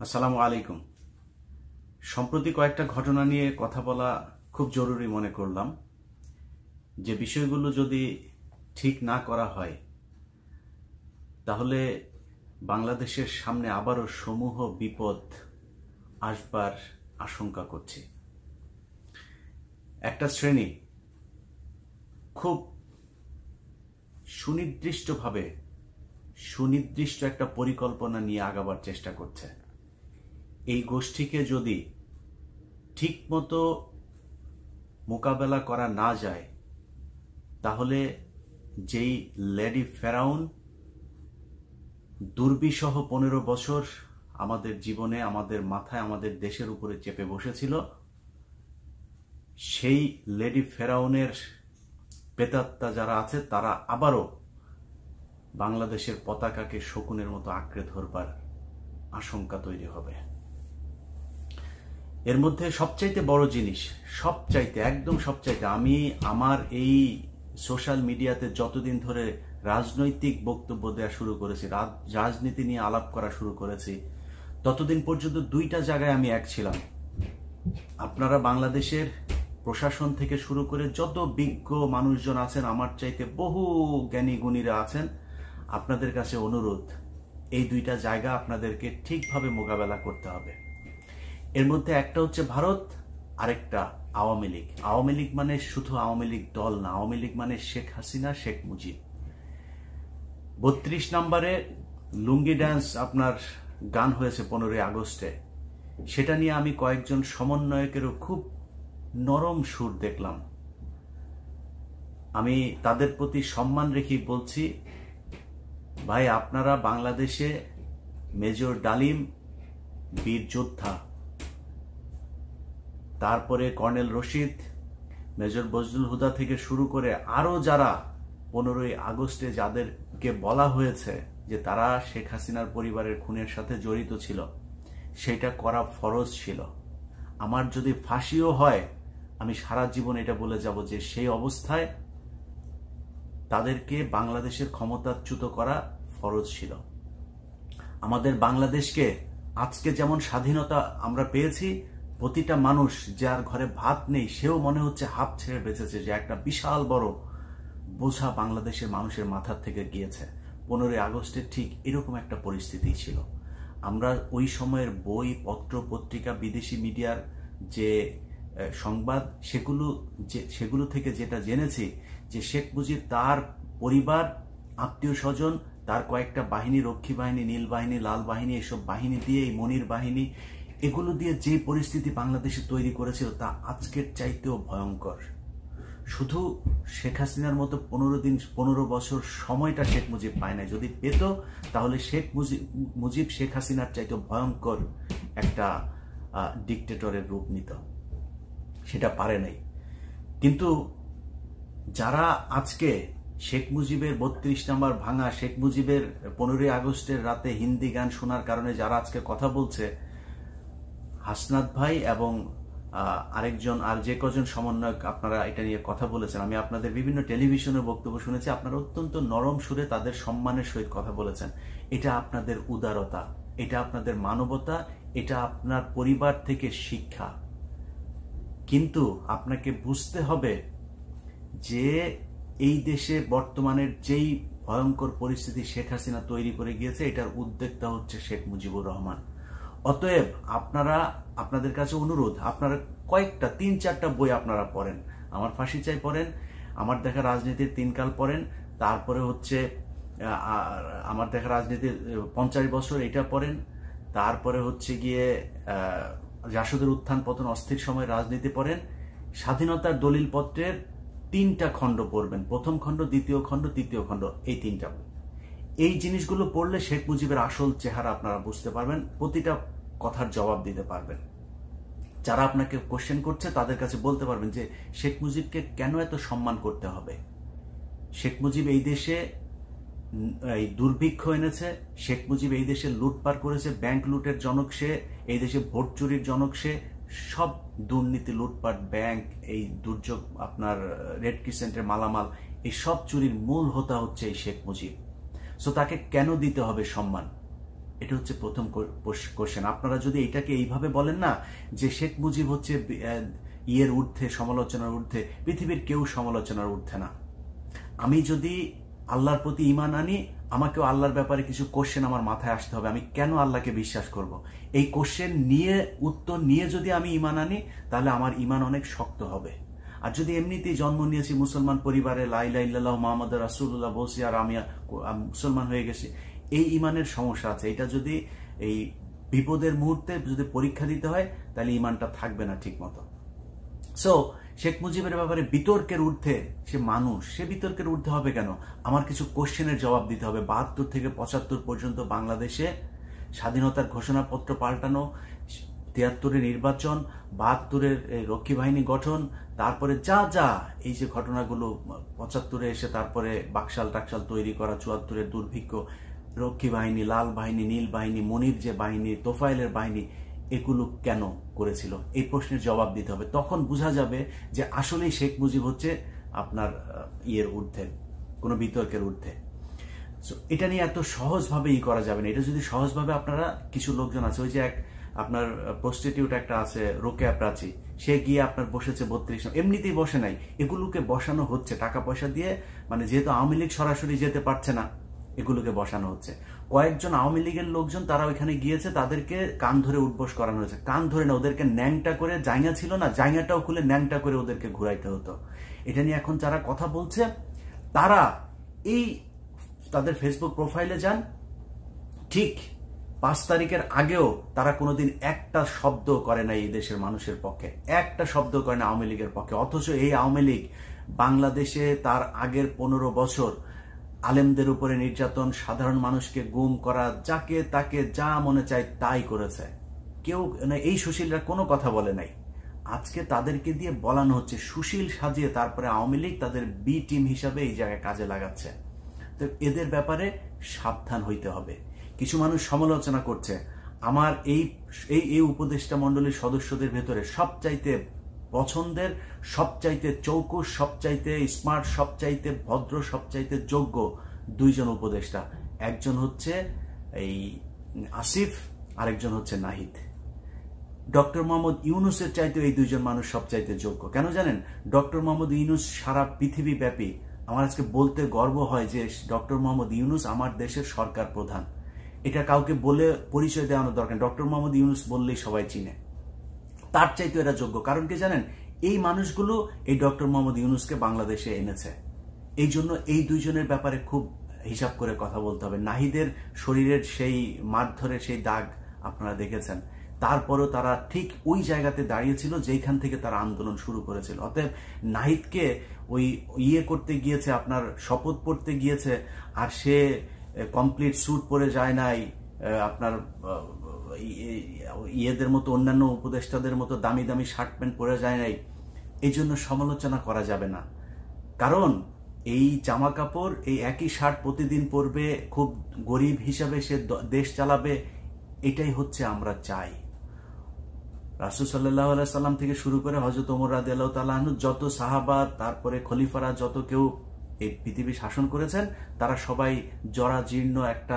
আসসালামু আলাইকুম। সম্প্রতি কয়েকটা ঘটনা নিয়ে কথা বলা খুব জরুরি মনে করলাম। যে বিষয়গুলো যদি ঠিক না করা হয় তাহলে বাংলাদেশের সামনে আবারও সমূহ বিপদ আসবার আশঙ্কা করছি। একটা শ্রেণী খুব সুনির্দিষ্ট একটা পরিকল্পনা নিয়ে আগাবার চেষ্টা করছে। এই গোষ্ঠীকে যদি ঠিকমতো মোকাবেলা করা না যায় তাহলে যেই লেডি ফেরাউন দুর্বিষহ 15 বছর আমাদের জীবনে, আমাদের মাথায়, আমাদের দেশের উপরে চেপে বসেছিল, সেই লেডি ফেরাউনের প্রেতাত্মা যারা আছে তারা আবারও বাংলাদেশের পতাকাকে শকুনের মতো আঁকড়ে ধরবার আশঙ্কা তৈরি হবে। এর মধ্যে সবচাইতে বড় জিনিস, সবচাইতে আমি আমার এই সোশ্যাল মিডিয়াতে যতদিন ধরে রাজনৈতিক বক্তব্য দেওয়া শুরু করেছি, রাজনীতি নিয়ে আলাপ করা শুরু করেছি, ততদিন পর্যন্ত দুইটা জায়গায় আমি এক ছিলাম। আপনারা বাংলাদেশের প্রশাসন থেকে শুরু করে যত বিজ্ঞ মানুষজন আছেন, আমার চাইতে বহু জ্ঞানী গুণীরা আছেন, আপনাদের কাছে অনুরোধ, এই দুইটা জায়গা আপনাদেরকে ঠিকভাবে মোকাবেলা করতে হবে। এর মধ্যে একটা হচ্ছে ভারত, আরেকটা আওয়ামী লীগ। আওয়ামী লীগ মানে শুধু আওয়ামী লীগ দল না, আওয়ামী লীগ মানে শেখ হাসিনা, শেখ মুজিব। 32 নম্বরে লুঙ্গি ড্যান্স আপনার গান হয়েছে 15 আগস্টে, সেটা নিয়ে আমি কয়েকজন সমন্বয়কেরও খুব নরম সুর দেখলাম। আমি তাদের প্রতি সম্মান রেখে বলছি, ভাই আপনারা বাংলাদেশে মেজর ডালিম বীর যোদ্ধা, তারপরে কর্নেল রশিদ, মেজর বজলুল হুদা থেকে শুরু করে আরো যারা 15 আগস্টে যাদেরকে বলা হয়েছে যে তারা শেখ হাসিনার পরিবারের খুনের সাথে জড়িত ছিল, সেটা করা ফরজ ছিল। আমার যদি ফাঁসিও হয় আমি সারা জীবন এটা বলে যাব যে সেই অবস্থায় তাদেরকে বাংলাদেশের ক্ষমতাচ্যুত করা ফরজ ছিল। আমাদের বাংলাদেশকে আজকে যেমন স্বাধীনতা আমরা পেয়েছি, প্রতিটা মানুষ যার ঘরে ভাত নেই সেও মনে হচ্ছে হাফ ছেড়ে বেঁচেছে, যে একটা বিশাল বড় বোঝা বাংলাদেশের মানুষের মাথার থেকে গিয়েছে। 15 আগস্টে ঠিক এরকম একটা পরিস্থিতি ছিল। আমরা ওই সময়ের বই, পত্র, পত্রিকা, বিদেশি মিডিয়ার যে সংবাদ, সেগুলো থেকে যেটা জেনেছি যে শেখ মুজিব, তার পরিবার, আত্মীয় স্বজন, তার কয়েকটা বাহিনী, রক্ষী বাহিনী, নীল বাহিনী, লাল বাহিনী, এসব বাহিনী দিয়ে, এই মনির বাহিনী, এগুলো দিয়ে যে পরিস্থিতি বাংলাদেশে তৈরি করেছিল তা আজকের চাইতেও ভয়ঙ্কর। শুধু শেখ হাসিনার মতো 15 বছর সময়টা শেখ মুজিব পায় না, যদি পেত তাহলে শেখ মুজিব শেখ হাসিনার চাইতেও ভয়ঙ্কর একটা ডিক্টেটরের রূপ নিত, সেটা পারে নাই। কিন্তু যারা আজকে শেখ মুজিবের 32 নম্বর ভাঙা, শেখ মুজিবের 15 আগস্টের রাতে হিন্দি গান শোনার কারণে যারা আজকে কথা বলছে, হাসনাত ভাই এবং আরেকজন, আর যে কজন সমন্বয়ক আপনারা এটা নিয়ে কথা বলেছেন, আমি আপনাদের বিভিন্ন টেলিভিশনের বক্তব্য শুনেছি, আপনারা অত্যন্ত নরম সুরে তাদের সম্মানের সহিত কথা বলেছেন। এটা আপনাদের উদারতা, এটা আপনাদের মানবতা, এটা আপনার পরিবার থেকে শিক্ষা। কিন্তু আপনাকে বুঝতে হবে যে এই দেশে বর্তমানের যেই ভয়ঙ্কর পরিস্থিতি শেখ হাসিনা তৈরি করে গিয়েছে, এটার উদ্যোক্তা হচ্ছে শেখ মুজিবুর রহমান। অতএব আপনাদের কাছে অনুরোধ, আপনারা কয়েকটা 3-4টা বই আপনারা পড়েন। আমার ফাঁসি চাই পড়েন, আমার দেখা রাজনীতির 3 কাল পড়েন, তারপরে হচ্ছে আমার দেখা রাজনীতির 50 বছর, এটা পড়েন, তারপরে হচ্ছে গিয়ে জাসদের উত্থান পতন, অস্থির সময় রাজনীতি পড়েন। স্বাধীনতার দলিল পত্রের 3টা খণ্ড পড়বেন, প্রথম খণ্ড, দ্বিতীয় খণ্ড, তৃতীয় খণ্ড, এই 3টা। এই জিনিসগুলো পড়লে শেখ মুজিবের আসল চেহারা আপনারা বুঝতে পারবেন, প্রতিটা কথার জবাব দিতে পারবেন। যারা আপনাকে কোশ্চেন করছে তাদের কাছে বলতে পারবেন যে শেখ মুজিবকে কেন এত সম্মান করতে হবে। শেখ মুজিব এই দেশে এই দুর্ভিক্ষ এনেছে, শেখ মুজিব এই দেশে লুটপাট করেছে, ব্যাংক লুটের জনক সে, এই দেশে ভোট চুরির জনক সে, সব দুর্নীতি, লুটপাট, ব্যাংক, এই দুর্যোগ, আপনার রেড ক্রিসেন্টের মালামাল, এই সব চুরির মূল হোতা হচ্ছে এই শেখ মুজিব। সো তাকে কেন দিতে হবে সম্মান? এটা হচ্ছে প্রথম কোশ্চেন। আপনারা যদি এটাকে এইভাবে বলেন না যে শেখ মুজিব হচ্ছে ইয়ের ঊর্ধ্বে, সমালোচনার ঊর্ধ্বে, পৃথিবীর কেউ সমালোচনার ঊর্ধ্বে না। আমি যদি আল্লাহর প্রতি ঈমান আনি, আমাকেও আল্লাহর ব্যাপারে কিছু কোশ্চেন আমার মাথায় আসতে হবে। আমি কেন আল্লাহকে বিশ্বাস করব? এই কোশ্চেন নিয়ে, উত্তর নিয়ে যদি আমি ঈমান আনি, তাহলে আমার ঈমান অনেক শক্ত হবে। আর যদি এমনিতেই জন্ম নিয়েছি মুসলমান পরিবারে, লা ইলাহা ইল্লাল্লাহ মুহাম্মাদুর রাসূলুল্লাহ বলছি আর আমি মুসলমান হয়ে গেছি, এই ঈমানের সমস্যা আছে। এটা যদি এই বিপদের মুহূর্তে যদি পরীক্ষা দিতে হয়, তাহলে ঈমানটা থাকবে না ঠিক মতো। সো শেখ মুজিবের ব্যাপারে বিতর্কের ঊর্ধ্বে সে মানুষ, সে বিতর্কের ঊর্ধ্বে হবে কেন? আমার কিছু কোশ্চেনের জবাব দিতে হবে। 72 থেকে 75 পর্যন্ত বাংলাদেশে স্বাধীনতার ঘোষণাপত্র পাল্টানো, 73-এর নির্বাচন, 72-এর রক্ষী বাহিনী গঠন, তারপরে যা যা এই যে ঘটনাগুলো, 75-এ এসে তারপরে বাকশাল টাকশাল তৈরি করা, 74-এর দুর্ভিক্ষ, রক্ষী বাহিনী, লাল বাহিনী, নীল বাহিনী, মনির যে বাহিনী, তোফায়েলের বাহিনী, এগুলো কেন করেছিল? এই প্রশ্নের জবাব দিতে হবে। তখন বোঝা যাবে যে আসলেই শেখ মুজিব হচ্ছে আপনার ইয়ের ঊর্ধ্বে, কোনো বিতর্কের ঊর্ধ্বে। এটা নিয়ে এত সহজভাবে করা যাবে না। এটা যদি সহজভাবে, আপনারা কিছু লোকজন আছে, ওই যে এক আপনার প্রস্টিটিউট একটা আছে রোকেয়া প্রাচী, সে গিয়ে আপনার বসেছে 32, এমনিতেই বসে নাই, এগুলোকে বসানো হচ্ছে টাকা পয়সা দিয়ে। মানে যেহেতু আওয়ামী লীগ সরাসরি যেতে পারছে না, এগুলোকে বসানো হচ্ছে। কয়েকজন আওয়ামী লীগের লোকজন তারা ওইখানে গিয়েছে, তাদেরকে কান ধরে উঠবোস করানো হয়েছে। কান ধরে না, ওদেরকে ন্যাংটা করে, জায়গা ছিল না, জায়গাটাও খুলে ন্যাংটা করে ওদেরকে ঘুরাইতে হতো। এটা নিয়ে এখন যারা কথা বলছে, তারা এই তাদের ফেসবুক প্রোফাইলে যান, ঠিক 5 তারিখের আগেও তারা কোনোদিন একটা শব্দ করে না এই দেশের মানুষের পক্ষে, একটা শব্দ করে না আওয়ামী লীগের পক্ষে। অথচ এই আওয়ামী লীগ বাংলাদেশে তার আগের 15 বছর আলেমদের উপরে নির্যাতন, সাধারণ মানুষকে গুম করা, যাকে তাকে যা মনে চায় তাই করেছে। কেউ এই সুশীলরা কোনো কথা বলে নাই। আজকে তাদেরকে দিয়ে বলানো হচ্ছে, সুশীল সাজিয়ে তারপরে আওয়ামী লীগ তাদের বি টিম হিসাবে এই জায়গায় কাজে লাগাচ্ছে। তো এদের ব্যাপারে সাবধান হইতে হবে। কিছু মানুষ সমালোচনা করছে, আমার এই উপদেষ্টা মণ্ডলীর সদস্যদের ভেতরে সবচাইতে পছন্দের, সবচাইতে চৌকুশ, সবচাইতে স্মার্ট, সবচাইতে ভদ্র, সবচাইতে যোগ্য 2 জন উপদেষ্টা। একজন হচ্ছে এই আসিফ, আরেকজন হচ্ছে নাহিদ। ডক্টর মোহাম্মদ ইউনুসের চাইতে এই 2 জন মানুষ সবচাইতে যোগ্য। কেন জানেন? ডক্টর মোহাম্মদ ইউনুস সারা পৃথিবী ব্যাপী, আমার আজকে বলতে গর্ব হয় যে ডক্টর মোহাম্মদ ইউনুস আমার দেশের সরকার প্রধান। এটা কাউকে বলে পরিচয় দেওয়ানোর দরকার। ডক্টর মোহাম্মদ ইউনুস বললেই সবাই চিনে। তার চাইতে এরা যোগ্য। কারণ কি জানেন? এই মানুষগুলো এই ডক্টর মোহাম্মদ ইউনুসকে বাংলাদেশে এনেছে। এই জন্য এই 2 জনের ব্যাপারে খুব হিসাব করে কথা বলতে হবে। নাহিদের শরীরের সেই মারধরের সেই দাগ আপনারা দেখেছেন। তারপরও তারা ঠিক ওই জায়গাতে দাঁড়িয়েছিল যেখান থেকে তারা আন্দোলন শুরু করেছিল। অতএব নাহিদকে ওই করতে গিয়েছে, আপনার শপথ পড়তে গিয়েছে, আর সে কমপ্লিট স্যুট পরে যায় নাই, আপনার ইয়েদের মতো, অন্যান্য উপদেষ্টাদের মতো দামি দামি শার্ট প্যান্ট পরে যায় নাই। এই জন্য সমালোচনা করা যাবে না। কারণ এই জামা কাপড়, এই একই শার্ট প্রতিদিন পরবে, খুব গরিব হিসাবে সে দেশ চালাবে, এটাই হচ্ছে আমরা চাই। রাসূল সাল্লাল্লাহু আলাইহি সাল্লাম থেকে শুরু করে হযরত ওমর রাদিয়াল্লাহু তাআলা আনহু, যত সাহাবা, তারপরে খলিফারা, যত কেউ এই পৃথিবী শাসন করেছেন, তারা সবাই জরাজীর্ণ একটা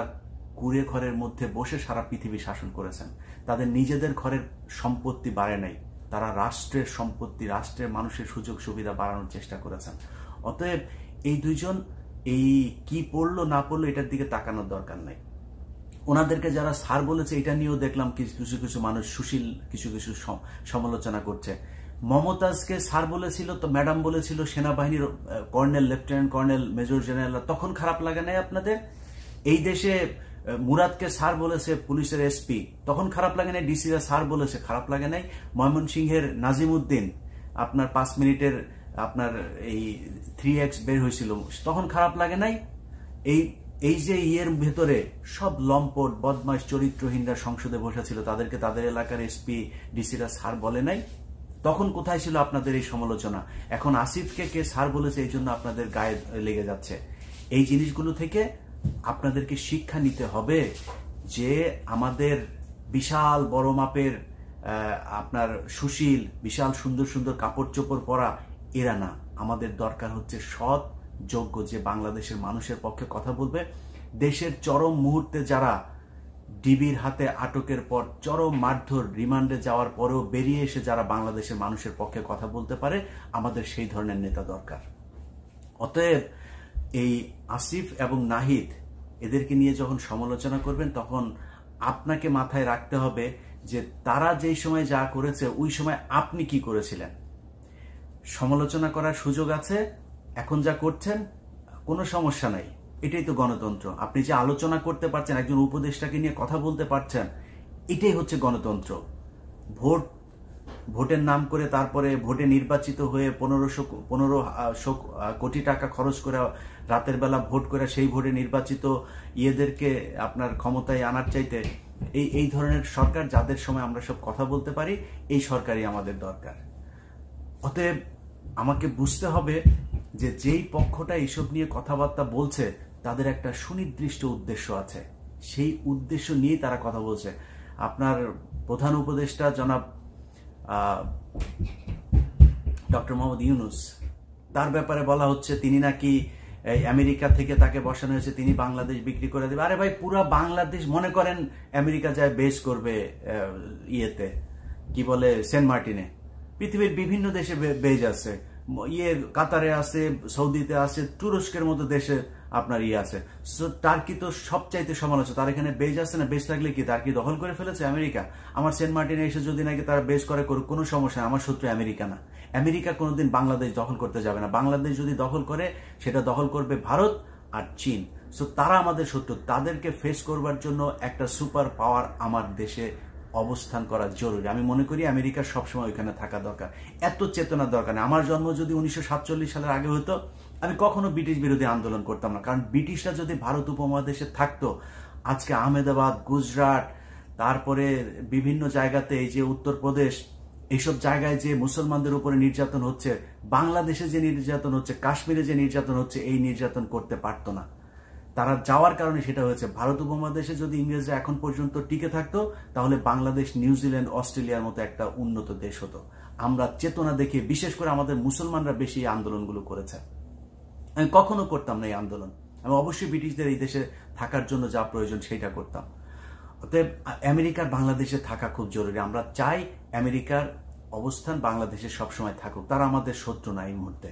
কুঁড়ে ঘরের মধ্যে বসে সারা পৃথিবী শাসন করেছেন। তাদের নিজেদের ঘরের সম্পত্তি বাড়ে নাই, তারা রাষ্ট্রের সম্পত্তি, রাষ্ট্রের মানুষের সুযোগ সুবিধা বাড়ানোর চেষ্টা করেছেন। অতএব এই 2 জন এই কি পড়লো না পড়লো এটার দিকে তাকানোর দরকার নাই। ওনাদেরকে যারা স্যার বলেছে, এটা নিয়েও দেখলাম কিছু কিছু মানুষ সুশীল কিছু কিছু সমালোচনা করছে। মমতাজকে স্যার বলেছিল তো ম্যাডাম বলেছিল সেনাবাহিনীর colonel, lieutenant colonel, major general, তখন খারাপ লাগে নাই আপনাদের? এই দেশে মুরাদকে স্যার বলেছে পুলিশের এসপি, তখন খারাপ লাগে নাই? ডিসিরা স্যার বলেছে, খারাপ লাগে নাই? ময়মনসিংহের নাজিম উদ্দিন আপনার 5 মিনিটের আপনার এই 3x বের হয়েছিল, তখন খারাপ লাগে নাই? এই যে ইয়ের ভেতরে সব লম্পট বদমাশ চরিত্রহীনরা সংসদে বসেছিল, তাদেরকে তাদের এলাকার এসপি ডিসিরা স্যার বলে নাই? তখন কোথায় ছিল আপনাদের এই সমালোচনা? এখন আসিফকে কে স্যার বলেছে, এই জন্য আপনাদের গায়ে লেগে যাচ্ছে। এই জিনিসগুলো থেকে আপনাদেরকে শিক্ষা নিতে হবে যে আমাদের বিশাল বড় মাপের আপনার সুশীল, বিশাল সুন্দর সুন্দর কাপড় চোপড় পরা এরা না। আমাদের দরকার হচ্ছে সৎ, যোগ্য, যে বাংলাদেশের মানুষের পক্ষে কথা বলবে। দেশের চরম মুহূর্তে যারা ডিবির হাতে আটকের পর চরম মারধর, রিমান্ডে যাওয়ার পরেও বেরিয়ে এসে যারা বাংলাদেশের মানুষের পক্ষে কথা বলতে পারে, আমাদের সেই ধরনের নেতা দরকার। অতএব এই আসিফ এবং নাহিদ এদেরকে নিয়ে যখন সমালোচনা করবেন, তখন আপনাকে মাথায় রাখতে হবে যে তারা যেই সময় যা করেছে ওই সময় আপনি কি করেছিলেন। সমালোচনা করার সুযোগ আছে, এখন যা করছেন কোনো সমস্যা নাই, এটাই তো গণতন্ত্র। আপনি যে আলোচনা করতে পারছেন, একজন উপদেষ্টাকে নিয়ে কথা বলতে পারছেন, এটাই হচ্ছে গণতন্ত্র। ভোটের নাম করে তারপরে ভোটে নির্বাচিত হয়ে 1500 কোটি টাকা খরচ করে রাতের বেলা ভোট করে সেই ভোটে নির্বাচিত ইয়েদেরকে আপনার ক্ষমতায় আনার চাইতে এই ধরনের সরকার, যাদের সময় আমরা সব কথা বলতে পারি, এই সরকারই আমাদের দরকার। অতএব আমাকে বুঝতে হবে যে যেই পক্ষটা এইসব নিয়ে কথাবার্তা বলছে তাদের একটা সুনির্দিষ্ট উদ্দেশ্য আছে, সেই উদ্দেশ্য নিয়ে তারা কথা বলছে। আপনার প্রধান উপদেষ্টা জনাব ডক্টর মোহাম্মদ ইউনূস, তার ব্যাপারে বলা হচ্ছে তিনি নাকি আমেরিকা থেকে তাকে বসানো হয়েছে, তিনি বাংলাদেশ বিক্রি করে দেবে। আরে ভাই, পুরা বাংলাদেশ মনে করেন আমেরিকা যায় বেস করবে ইয়েতে, কি বলে, সেন্ট মার্টিনে। পৃথিবীর বিভিন্ন দেশে বেজ আছে, কাতারে আছে, সৌদিতে আছে, তুরস্কের মতো দেশে আপনার আছে। টার্কি তো সবচাইতে সমালোচনা, তার এখানে বেজ আছে না, বেজ থাকলে কি তার কি দখল করে ফেলেছে আমেরিকা? আমার সেন্ট মার্টিনে এসে যদি নাকি তারা বেজ করে করুক, কোনো সমস্যা না, আমার শত্রু আমেরিকা না। আমেরিকা কোনোদিন বাংলাদেশ দখল করতে যাবে না। বাংলাদেশ যদি দখল করে, সেটা দখল করবে ভারত আর চীন। সো তারা আমাদের শত্রু, তাদেরকে ফেস করবার জন্য একটা সুপার পাওয়ার আমার দেশে অবস্থান করা জরুরি। আমি মনে করি আমেরিকার সবসময় ওইখানে থাকা দরকার, এত চেতনার দরকার নেই। আমার জন্ম যদি 1947 সালের আগে হতো, আমি কখনো ব্রিটিশ বিরোধী আন্দোলন করতাম না, কারণ ব্রিটিশরা যদি ভারত উপমহাদেশে থাকতো, আজকে আহমেদাবাদ, গুজরাট, তারপরে বিভিন্ন জায়গাতে, এই যে উত্তরপ্রদেশ, এইসব জায়গায় যে মুসলমানদের উপরে নির্যাতন হচ্ছে, বাংলাদেশে যে নির্যাতন হচ্ছে, কাশ্মীরে যে নির্যাতন হচ্ছে, এই নির্যাতন করতে পারতো না। তারা যাওয়ার কারণে সেটা হয়েছে। ভারত উপমহাদেশে যদি ইংরেজরা এখন পর্যন্ত টিকে থাকতো, তাহলে বাংলাদেশ, নিউজিল্যান্ড, অস্ট্রেলিয়ার মতো একটা উন্নত দেশ হতো। আমরা চেতনা দেখে, বিশেষ করে আমাদের মুসলমানরা বেশি এই আন্দোলনগুলো করেছে। আমি কখনো করতাম না এই আন্দোলন। আমি অবশ্যই ব্রিটিশদের এই দেশে থাকার জন্য যা প্রয়োজন সেটা করতাম। অতএব আমেরিকার বাংলাদেশে থাকা খুব জরুরি। আমরা চাই আমেরিকার অবস্থান বাংলাদেশে সবসময় থাকুক, তারা আমাদের শত্রু না এই মুহূর্তে।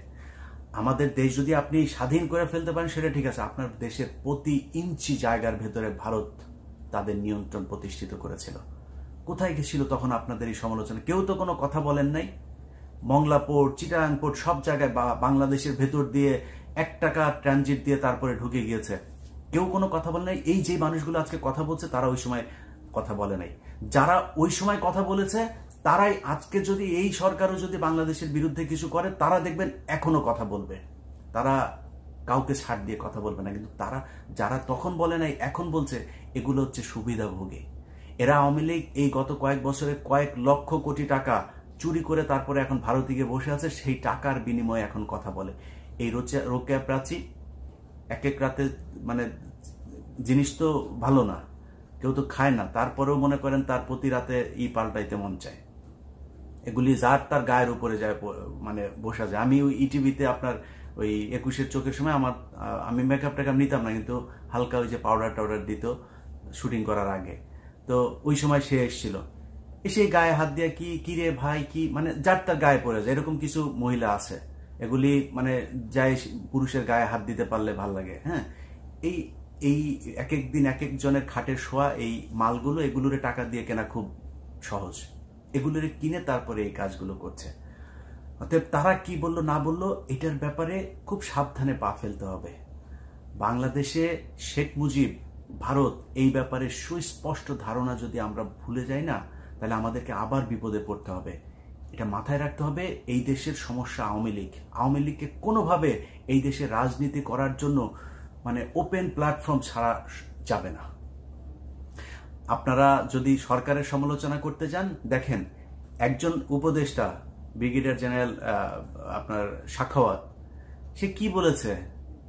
আমাদের দেশ যদি আপনি স্বাধীন করে ফেলতে পারেন, সেটা ঠিক আছে। আপনার দেশের প্রতি ইঞ্চি জায়গার ভেতরে ভারত তাদের নিয়ন্ত্রণ প্রতিষ্ঠিত করেছিল। কোথায় গেছিল তখন আপনাদের এই সমালোচনা? কেউ তো কোনো কথা বলেন নাই। মংলা পোর্ট, চিটাগাং পোর্ট, সব জায়গায় বাংলাদেশের ভেতর দিয়ে 1 টাকা ট্রানজিট দিয়ে তারপরে ঢুকে গিয়েছে, কেউ কোনো কথা বলে নাই। এই যে মানুষগুলো আজকে কথা বলছে, তারা ওই সময় কথা বলে নাই। যারা ওই সময় কথা বলেছে, তারাই আজকে যদি এই সরকারও যদি বাংলাদেশের বিরুদ্ধে কিছু করে, তারা দেখবেন এখনো কথা বলবে। তারা কাউকে ছাড় দিয়ে কথা বলবে না। কিন্তু তারা যারা তখন বলে নাই, এখন বলছে, এগুলো হচ্ছে সুবিধাভোগী। এরা আওয়ামী লীগ এই গত কয়েক বছরে কয়েক লক্ষ কোটি টাকা চুরি করে তারপরে এখন ভারতে গিয়ে বসে আছে, সেই টাকার বিনিময়ে এখন কথা বলে। এই রোকেয়া প্রাচী এক এক রাতে, মানে জিনিস তো ভালো না, কেউ তো খায় না, তারপরেও মনে করেন তার প্রতি রাতে পাল্টাইতে মন চায়। এগুলি যার তার গায়ের উপরে যায়, মানে বসা যায়। আমি ওই ইটিভিতে আপনার ওই 21-এর চোখের সময় আমি মেকআপ টেকআপ নিতাম না, কিন্তু হালকা ওই যে পাউডার টাউডার দিত শুটিং করার আগে। তো ওই সময় সে এসেছিল, এসে গায়ে হাত দিয়ে কি রে ভাই, কি, মানে যার তার গায়ে পড়ে যায়। এরকম কিছু মহিলা আছে, এগুলি মানে যাই পুরুষের গায়ে হাত দিতে পারলে ভাল লাগে। হ্যাঁ, এই এক এক দিন এক একজনের খাটের শোয়া এই মালগুলো, এগুলোরে টাকা দিয়ে কেনা খুব সহজ। এগুলোরে কিনে তারপরে এই কাজগুলো করছে। অতএব তারা কি বললো না বললো, এটার ব্যাপারে খুব সাবধানে পা ফেলতে হবে। বাংলাদেশে শেখ মুজিব, ভারত, এই ব্যাপারে সুস্পষ্ট ধারণা যদি আমরা ভুলে যাই না, তাহলে আমাদেরকে আবার বিপদে পড়তে হবে। এটা মাথায় রাখতে হবে। এই দেশের সমস্যা আওয়ামী লীগ। আওয়ামী লীগকে কোনোভাবে এই দেশে রাজনীতি করার জন্য মানে ওপেন প্ল্যাটফর্ম ছাড়া যাবে না। আপনারা যদি সরকারের সমালোচনা করতে যান, দেখেন একজন উপদেষ্টা ব্রিগেডিয়ার জেনারেল আপনার সাখাওয়াত, সে কি বলেছে,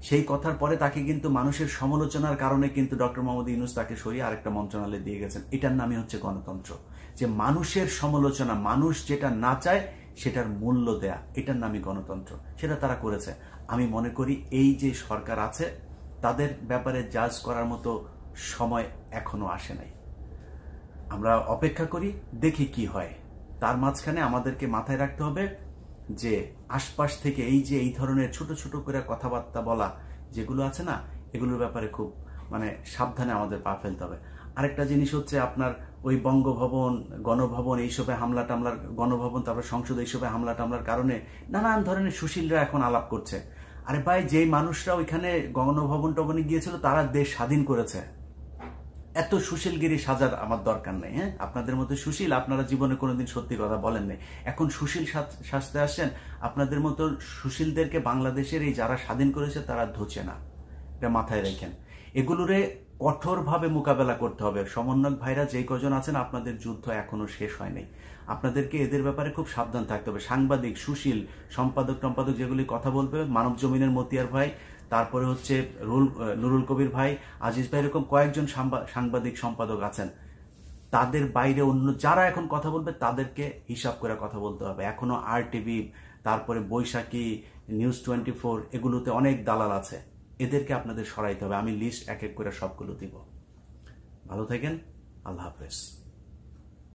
সেই কথার পরে তাকে কিন্তু মানুষের সমালোচনার কারণে কিন্তু ডক্টর মোহাম্মদ ইউনূস তাকে সরিয়ে আরেকটা মন্ত্রণালয়ে দিয়ে গেছেন। এটার নামই হচ্ছে গণতন্ত্র, যে মানুষের সমালোচনা, মানুষ যেটা না চায় সেটার মূল্য দেয়া, এটার নামই গণতন্ত্র। সেটা তারা করেছে। আমি মনে করি এই যে সরকার আছে, তাদের ব্যাপারে জাজ করার মতো সময় এখনো আসে নাই। আমরা অপেক্ষা করি, দেখি কি হয়। তার মাঝখানে আমাদেরকে মাথায় রাখতে হবে যে আশপাশ থেকে এই যে এই ধরনের ছোট ছোট করে কথাবার্তা বলা যেগুলো আছে না, এগুলোর ব্যাপারে খুব সাবধানে আমাদের পা ফেলতে হবে। আরেকটা জিনিস হচ্ছে আপনার ওই বঙ্গভবন, গণভবন এইসবে হামলা টামলার, গণভবন তারপর সংসদ এইসবে হামলা টামলার কারণে নানান ধরনের সুশীলরা এখন আলাপ করছে। আরে ভাই, যেই মানুষরা ওইখানে গণভবন টবনে গিয়েছিল তারা দেশ স্বাধীন করেছে। এত সুশীলগিরি সাজার আমার দরকার নেই। হ্যাঁ, আপনাদের মতো সুশীল আপনারা জীবনে কোনোদিন সত্যি কথা বলেন নাই, এখন সুশীল সাজতে আসেন। আপনাদের মতো সুশীলদেরকে বাংলাদেশের এই যারা স্বাধীন করেছে তারা ধোচে না, এটা মাথায় রাখেন। এগুলোরে কঠোরভাবে মোকাবেলা করতে হবে। সমন্বয়ক ভাইরা যে কজন আছেন, আপনাদের যুদ্ধ এখনো শেষ হয় নাই। আপনাদেরকে এদের ব্যাপারে খুব সাবধান থাকতে হবে। সাংবাদিক, সুশীল, সম্পাদক টম্পাদক যেগুলি কথা বলবে, মানব জমিনের মতিয়ার ভাই, তারপরে হচ্ছে নুরুল কবির ভাই, আজিজ ভাই, এরকম কয়েকজন সাংবাদিক সম্পাদক আছেন। তাদের বাইরে অন্য যারা এখন কথা বলবে তাদেরকে হিসাব করে কথা বলতে হবে। এখনো RTV, তারপরে বৈশাখী, নিউজ 24, এগুলোতে অনেক দালাল আছে, এদেরকে আপনাদের সরাইতে হবে। আমি লিস্ট এক এক করে সবগুলো দিব। ভালো থাকেন, আল্লাহ হাফেজ।